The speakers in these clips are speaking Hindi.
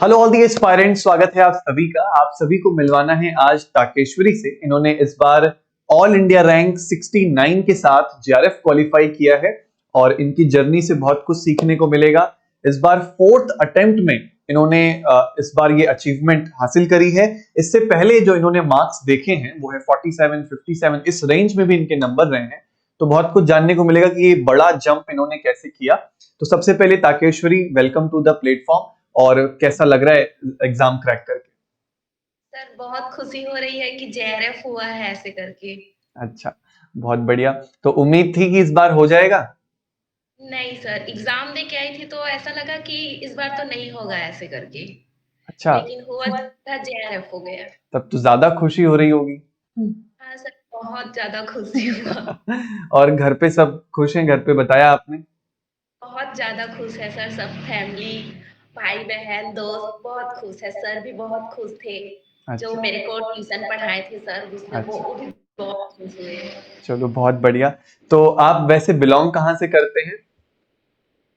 हेलो ऑल दी एस्पायरेंट, स्वागत है आप सभी का। आप सभी को मिलवाना है आज ताकेश्वरी से। इन्होंने इस बार ऑल इंडिया रैंक 69 के साथ जेआरएफ क्वालिफाई किया है और इनकी जर्नी से बहुत कुछ सीखने को मिलेगा। इस बार फोर्थ अटेम्प्ट में इन्होंने इस बार ये अचीवमेंट हासिल करी है। इससे पहले जो इन्होंने मार्क्स देखे हैं वो है 47, 57, इस रेंज में भी इनके नंबर रहे हैं। तो बहुत कुछ जानने को मिलेगा कि ये बड़ा जंप इन्होंने कैसे किया। तो सबसे पहले ताकेश्वरी, वेलकम टू द प्लेटफॉर्म। और कैसा लग रहा है एग्जाम क्रैक करके? सर बहुत खुशी हो रही है कि जेआरएफ हुआ है ऐसे करके। अच्छा, बहुत बढ़िया। तो उम्मीद थी कि इस बार हो जाएगा? नहीं सर, एग्जाम दे के आई थी तो ऐसा लगा कि इस बार तो नहीं होगा ऐसे करके। अच्छा। लेकिन हुआ था, जेआरएफ हो गया। तब तो ज्यादा खुशी हो रही होगी। हाँ सर, बहुत ज्यादा खुशी हुआ। और घर पे सब खुश हैं? घर पे बताया आपने? बहुत ज्यादा खुश है सर, सब फैमिली, भाई बहन दोस्त बहुत खुश है। सर भी बहुत खुश थे, जो अच्छा। मेरे को ट्यूशन पढ़ाए थे सर, उसने अच्छा, वो भी बहुत खुश हुए। चलो बहुत बढ़िया। तो आप वैसे बिलोंग कहाँ से करते हैं?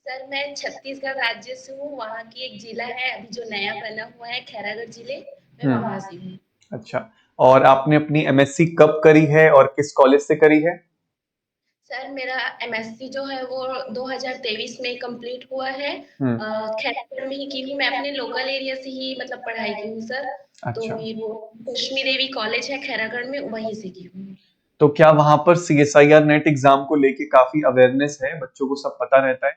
सर मैं छत्तीसगढ़ राज्य से हूँ। वहाँ की एक जिला है अभी जो नया बना हुआ है, खैरागढ़ जिले, मैं वहाँ से हूँ। अच्छा। और आपने अपनी एमएससी कब करी है और किस कॉलेज से करी है? सर मेरा एमएससी जो है वो 2023 में कंप्लीट हुआ है। खैरागढ़ में ही की हूँ। मैं अपने लोकल एरिया से ही मतलब पढ़ाई की हूँ सर। तो अच्छा। फिर वो लक्ष्मी देवी कॉलेज है खैरागढ़ में, वहीं से की हूँ। तो क्या वहां पर सीएसआईआर नेट एग्जाम को लेके काफी अवेयरनेस है? बच्चों को सब पता रहता है?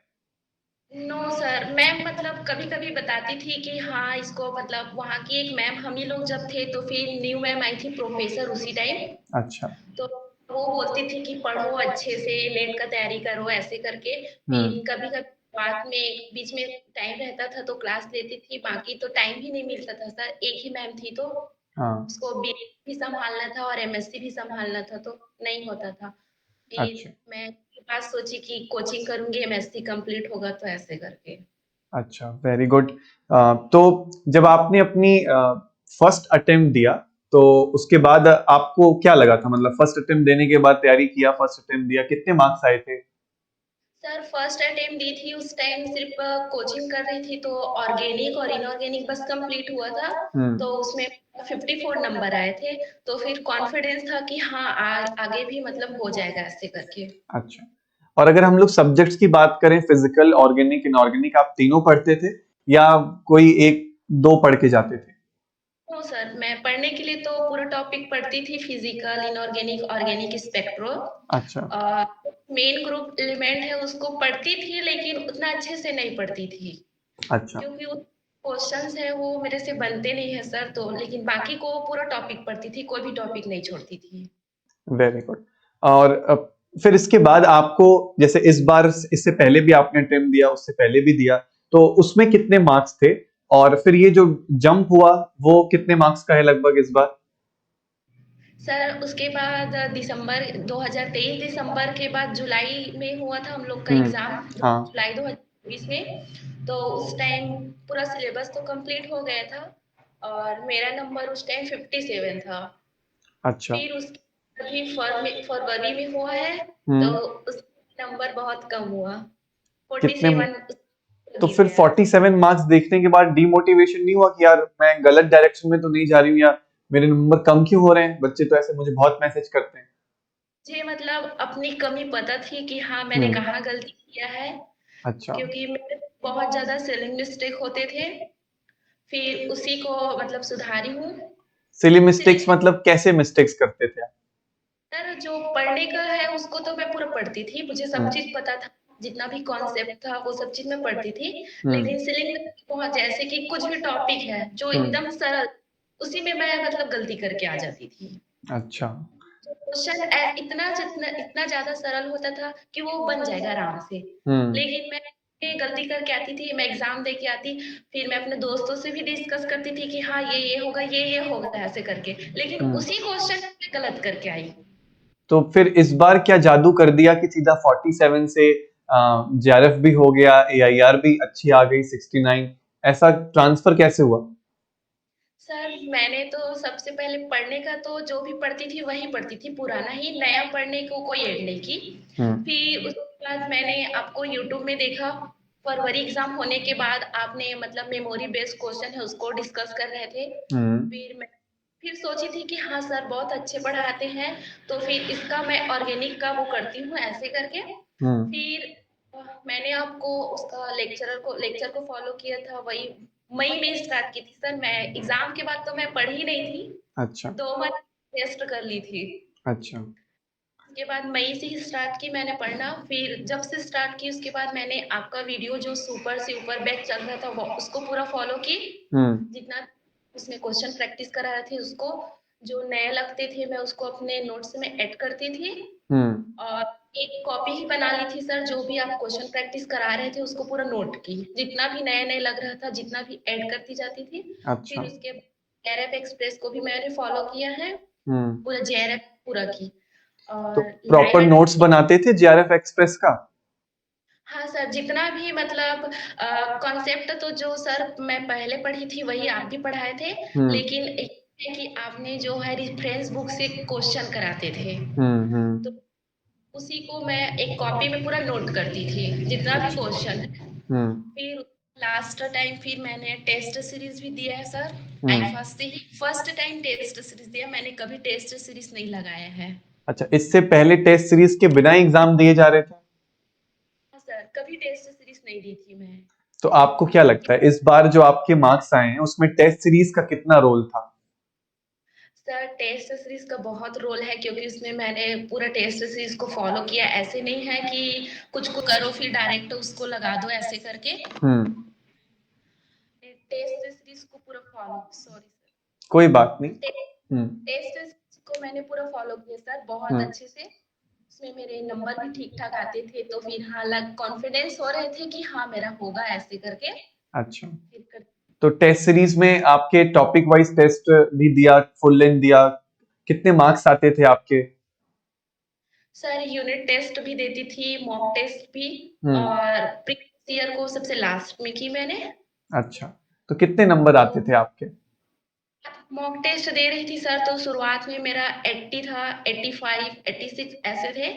नो सर, मैम मतलब कभी कभी बताती थी कि हाँ इसको, मतलब वहाँ की एक मैम, हम ही लोग जब थे तो फिर न्यू मैम आई थी प्रोफेसर उसी टाइम। अच्छा। तो वो बोलती थी कि पढ़ो अच्छे से, नेट का तैयारी करो ऐसे करके। फिर कभी कभी बाद में बीच में टाइम रहता था तो क्लास लेती थी, बाकी तो टाइम ही नहीं मिलता था सर। एक ही मैम थी तो हाँ। उसको बी भी संभालना था और एमएससी भी संभालना था, तो नहीं होता था। फिर अच्छा। मैं ये बात सोची कि कोचिंग करूंगी, एमएससी कंप्लीट होगा तो ऐसे करके। अच्छा, वेरी गुड। तो जब आपने अपनी फर्स्ट अटेम्प्ट दिया तो उसके बाद आपको क्या लगा था? मतलब फर्स्ट अटेम्प्ट देने के बाद तैयारी किया, फर्स्ट अटेम्प्ट दिया, कितने मार्क्स आए थे? सर फर्स्ट अटेम्प्ट दी थी, उस टाइम सिर्फ कोचिंग कर रही थी तो ऑर्गेनिक और इनऑर्गेनिक बस कंप्लीट हुआ था। तो उसमें 54 नंबर आए थे। तो फिर कॉन्फिडेंस था कि हाँ आगे भी मतलब हो जाएगा ऐसे करके। अच्छा। और अगर हम लोग सब्जेक्ट्स की बात करें, फिजिकल, ऑर्गेनिक, इनऑर्गेनिक, आप तीनों पढ़ते थे या कोई एक दो पढ़ के जाते थे? तो सर मैं पढ़ने के लिए तो पूरा टॉपिक पढ़ती थी, फिजिकल, इनऑर्गेनिक, ऑर्गेनिक, स्पेक्ट्रो। अच्छा। मेन ग्रुप एलिमेंट है उसको पढ़ती थी, लेकिन उतना अच्छे से नहीं पढ़ती थी अच्छा। क्योंकि वो क्वेश्चंस है वो मेरे से बनते नहीं है सर। तो लेकिन बाकी को पूरा टॉपिक पढ़ती थी, कोई भी टॉपिक नहीं छोड़ती थी। Very good. और फिर इसके बाद आपको, जैसे इस बार, इससे पहले भी आपने अटेम्प्ट दिया, उससे पहले भी दिया, तो उसमें कितने मार्क्स थे? और फिर ये जो जंप हुआ वो कितने मार्क्स का है लगभग इस बार? सर उसके बाद दिसंबर 2023, दिसंबर के बाद जुलाई में हुआ था हम लोग का एग्जाम, हाँ। जुलाई 2024 में। तो उस टाइम पूरा सिलेबस तो कंप्लीट हो गया था और मेरा नंबर उस टाइम 57 था। अच्छा। फिर उसके अभी फरवरी में हुआ है तो उस नंबर बहुत कम हुआ, कितने? 47 तो गिर फिर गया। 47 मार्क्स देखने के बाद डिमोटिवेशन नहीं हुआ कि यार मैं गलत डायरेक्शन में तो नहीं जा रही हूँ, या मेरे नंबर कम क्यों हो रहे हैं? बच्चे तो ऐसे मुझे बहुत मैसेज करते हैं। मुझे मतलब अपनी कमी पता थी कि हाँ मैंने हम्म। कहाँ गलती किया है, अच्छा। क्योंकि मेरे बहुत ज्यादा स्पेलिंग मिस्टेक होते थे। फिर उसी को मतलब सुधारी हूँ। सिली मिस्टेक्स सिर्फ मतलब कैसे मिस्टेक्स करते थे आप? सर जो पढ़ने का है उसको तो मैं पूरा पढ़ती थी, मुझे सब चीज पता था, जितना भी कॉन्सेप्ट था वो सब चीज मैं पढ़ती थी। लेकिन स्पेलिंग बहुत, जैसे कि कुछ भी टॉपिक है जो एकदम सरल, उसी में मैं मतलब गलती करके आ जाती थी। अच्छा। क्वेश्चन इतना जितना इतना ज्यादा सरल होता था कि वो बन जाएगा आराम से। लेकिन मैं गलती करके आती थी, मैं एग्जाम दे के आती, फिर मैं अपने दोस्तों से भी डिस्कस करती थी कि हाँ ये होगा, ये होगा ऐसे करके, लेकिन उसी क्वेश्चन में गलत करके आई। तो फिर इस बार क्या जादू कर दिया कि सीधा 47 से जेआरएफ भी हो गया, एआईआर भी अच्छी आ गई 69? ऐसा ट्रांसफर कैसे हुआ? सर मैंने तो सबसे पहले पढ़ने का तो जो भी पढ़ती थी वही पढ़ती थी, पुराना ही, नया पढ़ने को कोई ऐड नहीं की। फिर उसके बाद मैंने आपको यूट्यूब में देखा, फरवरी एग्जाम होने के बाद आपने मतलब मेमोरी बेस्ड क्वेश्चन है उसको डिस्कस कर रहे थे। फिर मैं फिर सोची थी कि हाँ सर बहुत अच्छे पढ़ाते हैं, तो फिर इसका मैं ऑर्गेनिक का वो करती हूँ ऐसे करके। फिर मैंने आपको उसका लेक्चर को फॉलो किया था, वही मई में स्टार्ट की थी सर। मैं एग्जाम के बाद तो मैं पढ़ी नहीं थी। अच्छा 2 मंथ टेस्ट कर ली थी। अच्छा उसके बाद मई से ही स्टार्ट की मैंने पढ़ना। फिर जब से स्टार्ट की उसके बाद मैंने आपका वीडियो जो सुपर से ऊपर बैच चल रहा था वो उसको पूरा फॉलो की। जितना उसमें क्वेश्चन प्रैक्टिस करा रहे थे उसको, जो नए लगते थे मैं उसको अपने नोट्स में ऐड करती थी। और एक कॉपी ही बना ली थी सर, जो भी आप क्वेश्चन प्रैक्टिस करा रहे थे उसको पूरा नोट की, जितना भी नए नए लग रहा था जितना भी ऐड करती जाती थी। अच्छा फिर उसके जेआरएफ एक्सप्रेस को भी मैंने फॉलो किया है, पूरा जेआरएफ पूरा की। तो और प्रॉपर लाइव नोट्स बनाते थे जेआरएफ एक्सप्रेस का? हाँ सर, जितना भी मतलब कॉन्सेप्ट तो जो सर मैं पहले पढ़ी थी वही आप भी पढ़ाए थे। लेकिन एक है कि आपने जो है रेफरेंस बुक से क्वेश्चन कराते थे, तो उसी को मैं एक कॉपी में पूरा नोट करती थी जितना भी क्वेश्चन है। फिर लास्ट टाइम फिर मैंने टेस्ट सीरीज भी दिया है सर। आईफा से ही फर्स्ट टाइम टेस्ट सीरीज दिया, मैंने कभी टेस्ट सीरीज नहीं लगाया है। अच्छा, इससे पहले टेस्ट सीरीज के बिना एग्जाम दिए जा रहे थे? हाँ सर, कभी टेस्ट सीरीज नहीं दी थी मैं। तो आपको क्या लगता है इस बार जो आपके मार्क्स आए हैं उसमें टेस्ट सीरीज का कितना रोल था? सर टेस्ट सीरीज का बहुत रोल है, क्योंकि उसमें मैंने पूरा टेस्ट सीरीज को फॉलो किया। ऐसे नहीं है कि कुछ को करो फिर डायरेक्ट उसको लगा दो ऐसे करके। टेस्ट सीरीज को पूरा फॉलो, सॉरी सर, कोई बात नहीं। टेस्ट सीरीज को मैंने पूरा फॉलो किया सर बहुत अच्छे से। उसमें मेरे नंबर भी ठीक ठाक आते थे, तो फिर हाँ लग कॉन्फिडेंस हो रहे थे कि हाँ मेरा होगा ऐसे करके। अच्छा, फिर कर तो टेस्ट सीरीज में आपके टॉपिक वाइज टेस्ट भी दिया, फुल लेंथ दिया, कितने मार्क्स आते थे आपके? सर यूनिट टेस्ट भी देती थी, मॉक टेस्ट भी। और प्रीवियस ईयर को सबसे लास्ट में की मैंने। अच्छा, तो कितने नंबर आते थे आपके? मॉक टेस्ट दे रही थी सर, तो शुरुआत में मेरा 80 था, 85, 86 ऐसे थे।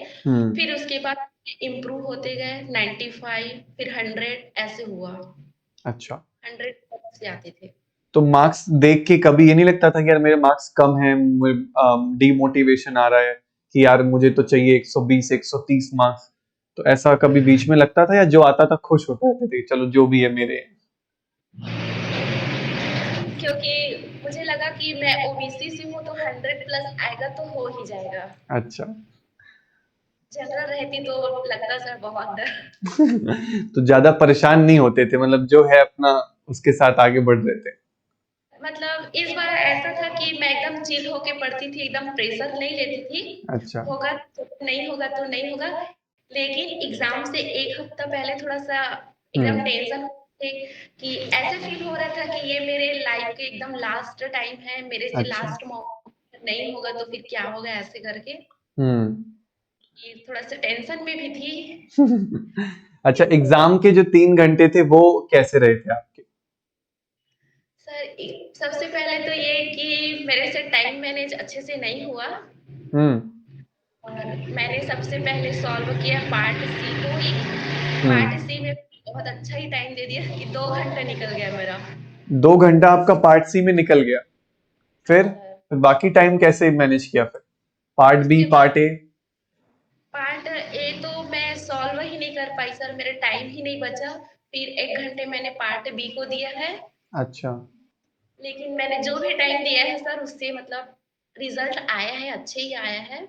फिर उसके बाद इम्प्रूव होते गए, 95, फिर 100 ऐसे हुआ। अच्छा, 100 से आते थे। तो मार्क्स देख के कभी ये नहीं लगता था कि यार मेरे मार्क्स कम हैं, डीमोटिवेशन आ रहा है कि यार मुझे तो चाहिए 120 130 मार्क्स? तो ऐसा कभी बीच में लगता था या जो आता था खुश होते थे चलो जो भी है मेरे? क्योंकि मुझे लगा कि मैं ओबीसी से हूँ तो 100 प्लस आएगा तो हो ही जाएगा। अच्छा। जनरल रहती तो लगता सर बहुत डर। तो ज्यादा परेशान नहीं होते थे, मतलब जो है अपना उसके साथ आगे बढ़ रहे थे? मतलब इस बार ऐसा था कि मैं एकदम चिल होके पढ़ती थी, एकदम प्रेशर नहीं लेती थी। अच्छा। होगा तो नहीं होगा तो नहीं होगा। लेकिन एग्जाम से एक हफ्ता पहले थोड़ा सा एकदम टेंशन थे, कि ऐसे फील हो रहा था कि ये मेरे लाइफ के एकदम लास्ट टाइम है, मेरे से अच्छा। लास्ट मौका, नहीं होगा तो फिर क्या होगा ऐसे करके। हम्म। ये थोड़ा सा टेंशन में भी थी। अच्छा, एग्जाम के जो 3 घंटे थे वो कैसे रहे थे आपके? सर सबसे पहले तो ये कि मेरे से टाइम मैनेज अच्छे से नहीं हुआ। और मैंने सबसे पहले सॉल्व किया पार्ट सी को ही। पार्ट सी में बहुत अच्छा ही टाइम दे दिया कि 2 घंटा निकल गया मेरा। 2 घंटा आपका पार्ट सी में निकल गया? फिर सर बाकी टाइम कैसे मैनेज किया फिर? पार्ट बी, उसके बाद पार्ट ए? पार्ट ए तो मैं सॉल्व ही नहीं कर पाई सर, मेरे टाइम ही नहीं बचा। फिर 1 घंटे मैंने पार्ट बी को दिया है। अच्छा। लेकिन मैंने जो भी टाइम दिया है सर उससे मतलब रिजल्ट आया है, अच्छे ही आया है।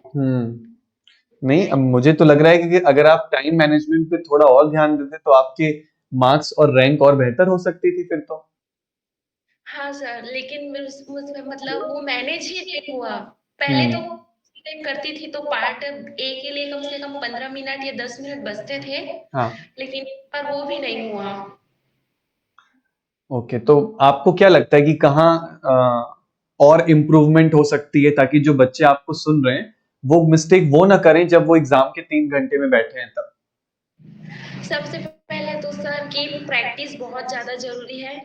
नहीं, अब मुझे तो लग रहा है कि अगर आप टाइम मैनेजमेंट पे थोड़ा और ध्यान देते तो आपके मार्क्स और रैंक और बेहतर हो सकती थी फिर तो। हाँ सर, लेकिन मुझमें मतलब वो मैनेज ही नहीं हुआ। पहले तो टाइम करती थी तो पार्ट ए के लिए कम से कम 15 मिनट या 10 मिनट बचते थे। हाँ। लेकिन पर वो भी नहीं हुआ। ओके, तो आपको क्या लगता है कि कहाँ और इम्प्रूवमेंट हो सकती है ताकि जो बच्चे आपको सुन रहे हैं वो मिस्टेक वो ना करें जब वो एग्जाम के 3 घंटे में बैठे हैं तब? सबसे पहले तो सर की प्रैक्टिस बहुत ज्यादा जरूरी है।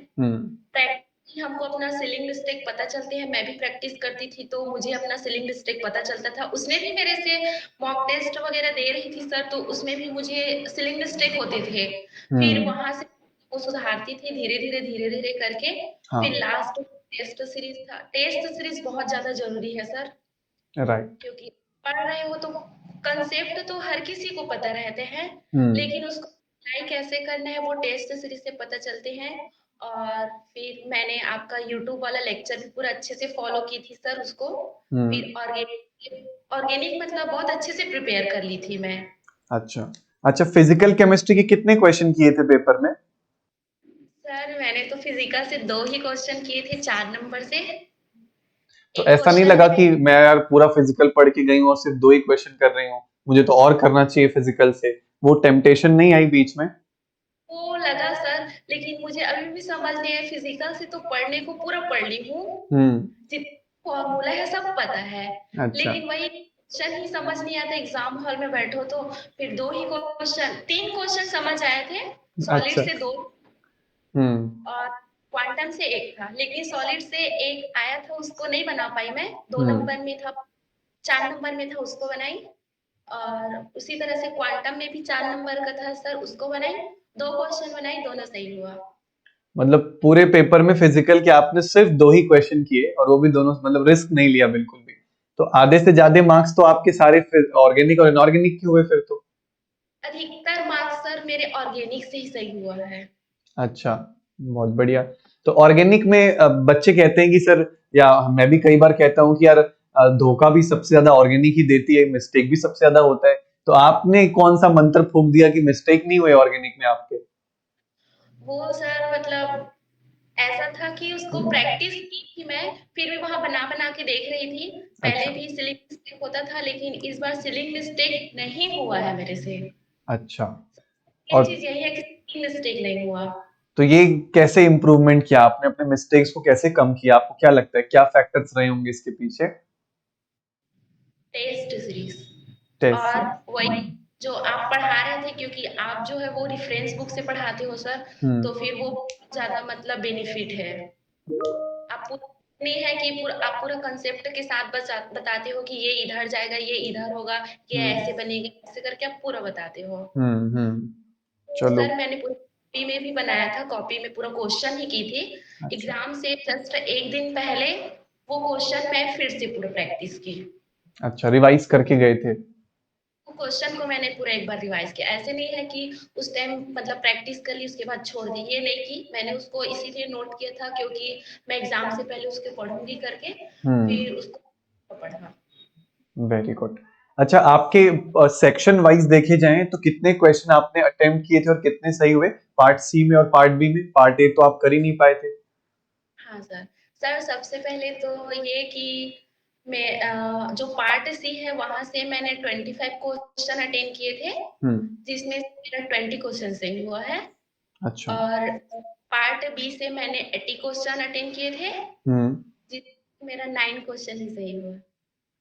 हमको अपना सीलिंग मिस्टेक पता चलते हैं, मैं भी प्रैक्टिस करती थी तो मुझे अपना सीलिंग मिस्टेक पता चलता था। उसमें भी मेरे से मॉक टेस्ट वगैरह दे रही थी सर, तो उसमें भी मुझे सीलिंग मिस्टेक होते थे। फिर हम्म। वहां से वो सुधारती थी धीरे धीरे करके। फिर हाँ। लास्ट टेस्ट सीरीज था। टेस्ट सीरीज बहुत ज्यादा जरूरी है सर, राइट। क्योंकि पढ़ रहे हो तो कंसेप्ट तो हर किसी को पता रहते हैं, हम्म। लेकिन उसको अप्लाई कैसे करना है वो टेस्ट सीरीज से पता चलते हैं। और फिर मैंने आपका यूट्यूब वाला लेक्चर भी पूरा अच्छे से फॉलो की थी सर उसको। फिर हम्म। ऑर्गेनिक ऑर्गेनिक मतलब बहुत अच्छे से प्रिपेयर कर ली थी मैं। अच्छा। अच्छा, फिजिकल केमिस्ट्री के कितने क्वेश्चन किए थे पेपर में? सर मैंने तो फिजिकल से 2 ही क्वेश्चन किए थे 4 नंबर से। तो एक ऐसा नहीं क्वेश्चन लगा में कि मैं यार पूरा फिजिकल पढ़ के गई हूँ और सिर्फ 2 ही क्वेश्चन कर रही हूँ, मुझे तो और करना चाहिए फिजिकल से, वो टेम्पटेशन नहीं आई बीच में? वो लगा सर, लेकिन मुझे अभी भी समझ नहीं है। फिजिकल से तो पढ़ने को पूरा पढ़ ली हूँ, हम्म। फॉर्मूला है सब पता है, अच्छा। लेकिन वही क्वेश्चन ही समझ नहीं आता। एग्जाम हॉल में बैठो तो फिर 2 ही क्वेश्चन, 3 क्वेश्चन समझ आए थे। सॉलिड अच्छा। से 2 हम्म। और क्वांटम से 1 था, लेकिन सॉलिड से 1 आया था उसको नहीं बना पाई मैं। 2 हम्म। नंबर में था, 4 नंबर में था उसको बनाई। और उसी तरह से क्वांटम में भी 4 नंबर का था सर, उसको बनाई। 2 क्वेश्चन बनाई, दोनों सही हुआ। मतलब पूरे पेपर में फिजिकल के आपने सिर्फ 2 ही क्वेश्चन किए और वो भी दोनों, मतलब रिस्क नहीं लिया बिल्कुल भी, तो आधे से ज्यादा मार्क्स तो आपके सारे ऑर्गेनिक और इनऑर्गेनिक के हुए फिर तो। अधिकतर मार्क्स सर मेरे ऑर्गेनिक से ही सही हुआ है। अच्छा, बहुत बढ़िया। तो ऑर्गेनिक में बच्चे कहते हैं कि सर, या मैं भी कई बार कहता हूँ कि यार धोखा भी सबसे ज्यादा ऑर्गेनिक ही देती है, मिस्टेक भी सबसे ज्यादा होता है। तो आपने कौन सा मंत्र फूंक दिया कि मिस्टेक नहीं हुए ऑर्गेनिक में आपके? वो सर मतलब ऐसा था कि उसको प्रैक्टिस की थी मैं, फिर भी वहाँ बना-बना के देख रही थी। पहले अच्छा। भी सिलिंग मिस्टेक होता था, लेकिन इस बार सिलिंग मिस्टेक नहीं हुआ है मेरे से। अच्छा। मेन और चीज़ यही है कि सिलिंग मिस्टेक नहीं हुआ। तो ये कैसे इम्प्रूवमेंट किया आपने, अपने मिस्टेक्स को कैसे कम किया, आपको क्या लगता है क्या फैक्टर्स रहे होंगे इसके पीछे? Test series test. और वही जो आप पढ़ा रहे थे, क्योंकि आप जो है वो रेफरेंस बुक से पढ़ाते हो सर, तो फिर वो बहुत ज़्यादा मतलब बेनिफिट है। आप नहीं है कि आप पूरा कंसेप्ट के साथ बताते हो कि ये इधर जाएगा, ये इधर होगा, ये ऐसे बनेगा, ऐसे करके आप पूरा बताते हो। तो चलो। सर मैंने पूरा कॉपी में भी बनाया था, कॉपी में पूरा क्वेश्चन ही की थी। अच्छा। एग्जाम से जस्ट 1 दिन पहले वो क्वेश्चन मैं फिर से पूरा प्रैक्टिस की। अच्छा, रिवाइज करके गए थे? वो क्वेश्चन को मैंने पूरा एक बार रिवाइज किया। ऐसे नहीं है कि उस टाइम मतलब प्रैक्टिस कर ली उसके बाद छोड़ दी, ये नहीं की। मैंने उसको इसीलिए नोट किया था क्योंकि मैं एग्जाम से पहले उसके पढ़ूंगी करके, फिर उसको पढ़ा। Very good. अच्छा, आपके सेक्शन वाइज देखे जाएं तो कितने क्वेश्चन आपने अटेम्प्ट किए थे और कितने सही हुए, पार्ट सी में और पार्ट बी में? पार्ट ए तो आप कर ही नहीं पाए थे। हाँ सर। सर सबसे पहले तो ये कि मैं जो पार्ट सी है वहां से मैंने 25 क्वेश्चन अटेंड किए थे, जिसमें से मेरा 20 क्वेश्चन सही हुआ है। अच्छा। और पार्ट बी से मैंने 80 क्वेश्चन अटेंड किए थे, हम्म। जिसमें मेरा 9 क्वेश्चन ही सही हुआ।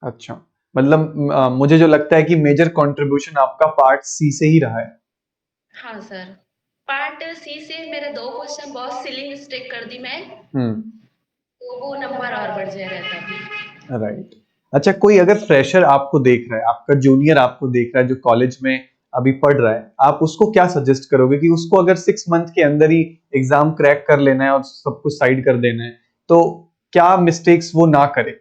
अच्छा, मतलब मुझे जो लगता है कि मेजर कंट्रीब्यूशन आपका पार्ट सी से ही रहा है। हाँ सर। पार्ट सी से मेरा 2 क्वेश्चन बहुत सिली मिस्टेक कर दी मैं, हम्म। तो वो नंबर और बढ़ जाया रहता भी। राइट। अच्छा, कोई अगर फ्रेशर आपको देख रहा है, आपका जूनियर आपको देख रहा है जो कॉलेज में अभी पढ़ रहा है, आप उसको क्या सजेस्ट करोगे कि उसको अगर 6 मंथ के अंदर ही एग्जाम क्रैक कर लेना है और सब कुछ साइड कर देना है, तो क्या मिस्टेक्स वो ना करे?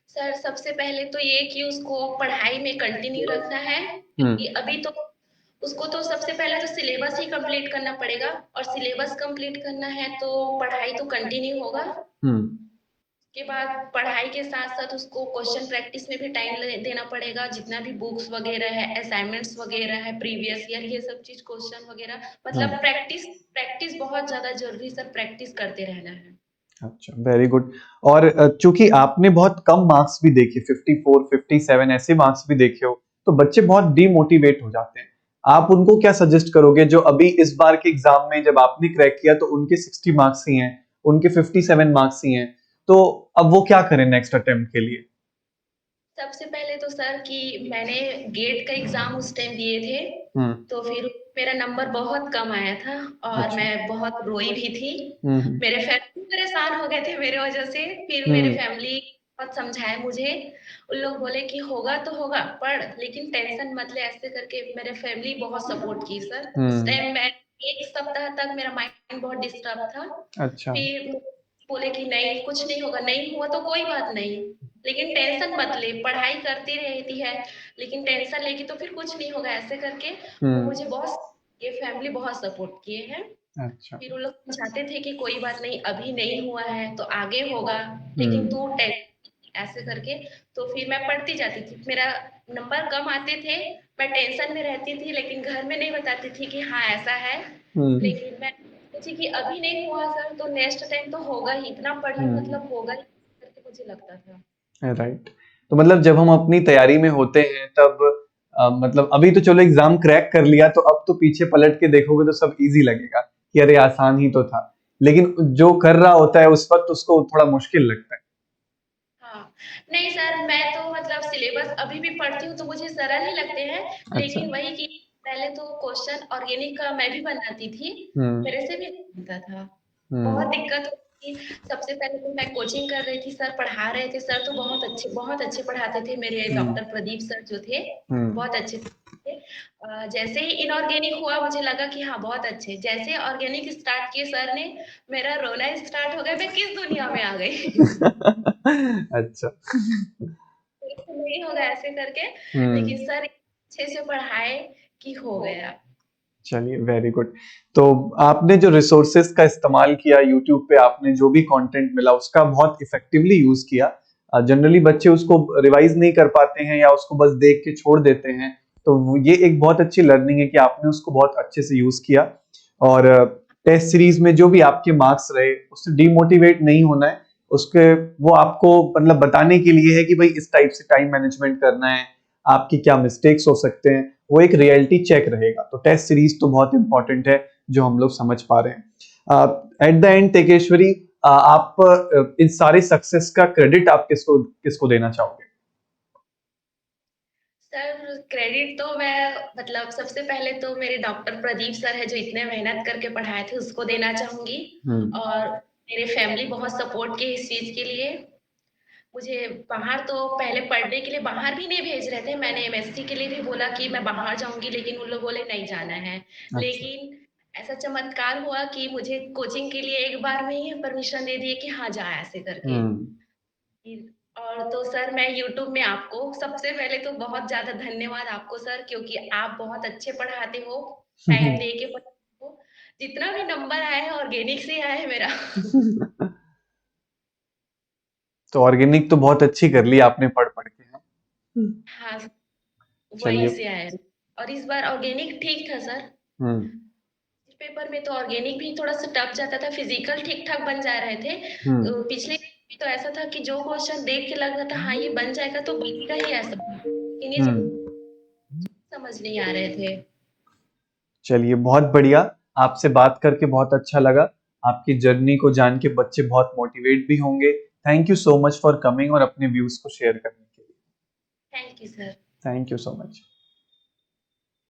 सर सबसे पहले तो ये कि उसको पढ़ाई में कंटिन्यू रखना है, क्योंकि हम्म। अभी तो उसको तो सबसे पहले तो सिलेबस ही कंप्लीट करना पड़ेगा। और सिलेबस कंप्लीट करना है तो पढ़ाई तो कंटिन्यू होगा। हम्म। के बाद पढ़ाई के साथ-साथ उसको क्वेश्चन प्रैक्टिस में भी टाइम देना पड़ेगा। जितना भी बुक्स वगैरह है, असाइनमेंट्स वगैरह है, प्रीवियस ईयर ये सब चीज़ क्वेश्चन वगैरह, मतलब प्रैक्टिस प्रैक्टिस बहुत ज़्यादा ज़रूरी है सर, प्रैक्टिस करते रहना है। अच्छा, वेरी गुड। और चूंकि आपने बहुत कम मार्क्स भी देखे, 54 57 ऐसे मार्क्स भी देखे हो, तो बच्चे बहुत डीमोटिवेट हो जाते हैं। आप उनको क्या सजेस्ट करोगे जो अभी इस बार के एग्जाम में जब आपने क्रैक किया तो उनके 60 मार्क्स ही हैं, उनके 57 मार्क्स ही हैं, तो अब वो क्या करें नेक्स्ट अटेम्प्ट के लिए? सबसे पहले तो सर कि मैंने गेट का एग्ज़ाम उस टाइम दिए थे, हम्म। तो फिर मेरा नंबर बहुत कम आया था और अच्छा। मैं बहुत रोई भी थी। हम्म। मेरे फैमिली परेशान हो गए थे मेरे वजह से। फिर मेरे हम्म। फैमिली बहुत समझाए मुझे। उन लोग बोले कि होगा तो होगा, पढ़, लेकिन टेंशन मत ले, ऐसे करके मेरे फैमिली बहुत सपोर्ट की सर। उस हम्म। टाइम मैं 1 सप्ताह तक मेरा माइंड बहुत डिस्टर्ब था। अच्छा। फिर बोले कि नहीं कुछ नहीं होगा, नहीं हुआ तो कोई बात नहीं, लेकिन टेंशन मत ले, पढ़ाई करती रहती है, लेकिन टेंशन लेगी तो फिर कुछ नहीं होगा, ऐसे करके वो हम्म। मुझे बहुत, ये फैमिली बहुत सपोर्ट किए हैं। अच्छा। फिर वो लोग समझाते थे कि कोई बात नहीं, अभी नहीं हुआ है तो आगे होगा, लेकिन हम्म। तू ऐसे करके। तो फिर मैं पढ़ती जाती थी, मेरा नंबर कम आते थे, मैं टेंशन में रहती थी, लेकिन घर में नहीं बताती थी कि हाँ ऐसा है। हम्म। लेकिन मैं सोची कि अभी नहीं हुआ सर तो नेक्स्ट टाइम तो होगा ही, इतना पढ़ी हम्म। मतलब होगा ही करके मुझे लगता था। राइट। तो मतलब जब हम अपनी तैयारी में होते हैं तब मतलब अभी तो चलो एग्जाम क्रैक कर लिया, तो अब तो पीछे पलट के देखोगे तो सब इजी लगेगा कि अरे आसान ही तो था, लेकिन जो कर रहा होता है उस वक्त उसको थोड़ा मुश्किल लगता है। हाँ, नहीं सर मैं तो मतलब सिलेबस अभी भी पढ़ती हूँ तो मुझे सरल ही लगते हैं, अच्छा। लेकिन वही कि पहले तो क्वेश्चन ऑर्गेनिक का मैं भी बनाती थी, हम्म। मेरे से भी नहीं बनता था। बहुत हम्म। दिक्कत होती थी। सबसे पहले तो मैं कोचिंग कर रही थी, सर पढ़ा रहे थे, सर तो बहुत अच्छे पढ़ाते थे, मेरे हम्म। डॉक्टर प्रदीप सर जो थे, हम्म। बहुत अच्छे थे। जैसे ही इनऑर्गेनिक हुआ मुझे लगा कि हाँ बहुत अच्छे, जैसे ऑर्गेनिक स्टार्ट किए सर ने, मेरा रोना स्टार्ट हो गया, मैं किस दुनिया में आ गई। अच्छा। बिल्कुल नहीं होगा ऐसे करके, हम्म। लेकिन सर अच्छे से पढ़ाए कि हो गया। चलिए, वेरी गुड। तो आपने जो रिसोर्सेज का इस्तेमाल किया यूट्यूब पे, आपने जो भी कंटेंट मिला उसका बहुत इफेक्टिवली यूज किया। जनरली बच्चे उसको रिवाइज नहीं कर पाते हैं या उसको बस देख के छोड़ देते हैं, तो ये एक बहुत अच्छी लर्निंग है कि आपने उसको बहुत अच्छे से यूज किया। और टेस्ट सीरीज में जो भी आपके मार्क्स रहे उससे डिमोटिवेट नहीं होना है, उसके वो आपको मतलब बताने के लिए है कि भाई इस टाइप से टाइम मैनेजमेंट करना है, आपकी क्या मिस्टेक्स हो सकते हैं, वो एक रियलिटी चेक रहेगा। तो टेस्ट सीरीज तो बहुत इंपॉर्टेंट है जो हम लोग समझ पा रहे हैं। एट द एंड तेकेश्वरी, आप इन सारे सक्सेस का क्रेडिट आप किसको किसको देना चाहोगे? सर क्रेडिट तो मैं मतलब सबसे पहले तो मेरे डॉक्टर प्रदीप सर है जो इतने मेहनत करके पढ़ाए थे उसको देना चाहूंगी। हम्म। और मेरे फैमिली बहुत सपोर्ट की इस चीज के लिए। मुझे बाहर तो पहले पढ़ने के लिए बाहर भी नहीं भेज रहे थे, मैंने एमएससी के लिए भी बोला कि मैं बाहर जाऊंगी, लेकिन उन लोग बोले नहीं जाना है। अच्छा। लेकिन ऐसा चमत्कार हुआ कि मुझे कोचिंग के लिए एक बार में ही परमिशन दे दिए कि हाँ जा ऐसे करके। हम्म। और तो सर मैं यूट्यूब में आपको सबसे पहले तो बहुत ज्यादा धन्यवाद आपको सर, क्योंकि आप बहुत अच्छे पढ़ाते हो, टाइम दे के पढ़ाते हो। जितना भी नंबर आया है ऑर्गेनिक से आया है मेरा। तो ऑर्गेनिक तो बहुत अच्छी कर ली आपने पढ़ पढ़ के। हम्म। हाँ, वही चलिए। से आया है। और इस बार ऑर्गेनिक ठीक था सर। हम्म। इस पेपर में तो ऑर्गेनिक भी थोड़ा सा टफ जाता था, फिजिकल ठीक ठाक बन जा रहे थे। हम्म। पिछले भी तो ऐसा था कि जो क्वेश्चन देख के लग रहा था हाँ ये बन जाएगा तो बनेगा ही ऐसा, लेकिन ये हम्म। समझ नहीं आ रहे थे। चलिए, बहुत बढ़िया। आपसे बात करके बहुत अच्छा लगा। आपकी जर्नी को जान के बच्चे बहुत मोटिवेट भी होंगे। Thank you so much for coming और अपने व्यूज को शेयर करने के लिए। Thank you sir. Thank you so much.